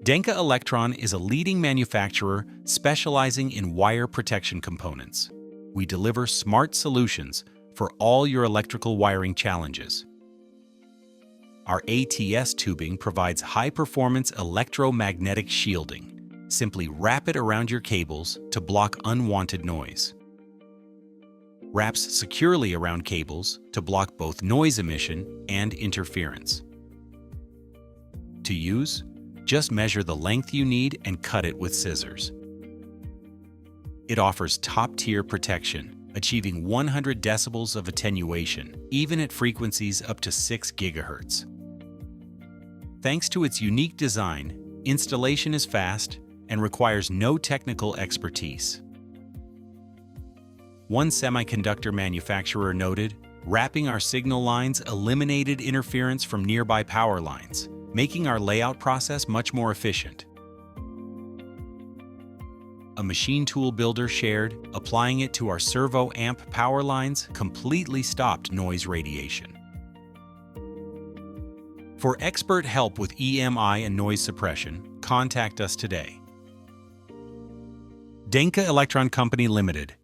Denka Electron is a leading manufacturer specializing in wire protection components. We deliver smart solutions for all your electrical wiring challenges. Our ATS tubing provides high-performance electromagnetic shielding. Simply wrap it around your cables to block unwanted noise. Wraps securely around cables to block both noise emission and interference. To use, just measure the length you need and cut it with scissors. It offers top-tier protection, achieving 100 decibels of attenuation, even at frequencies up to 6 GHz. Thanks to its unique design, installation is fast and requires no technical expertise. One semiconductor manufacturer noted, "Wrapping our signal lines eliminated interference from nearby power lines, making our layout process much more efficient." A machine tool builder shared, applying it to our servo amp power lines completely stopped noise radiation. For expert help with EMI and noise suppression, contact us today. Denka Electron Company Limited,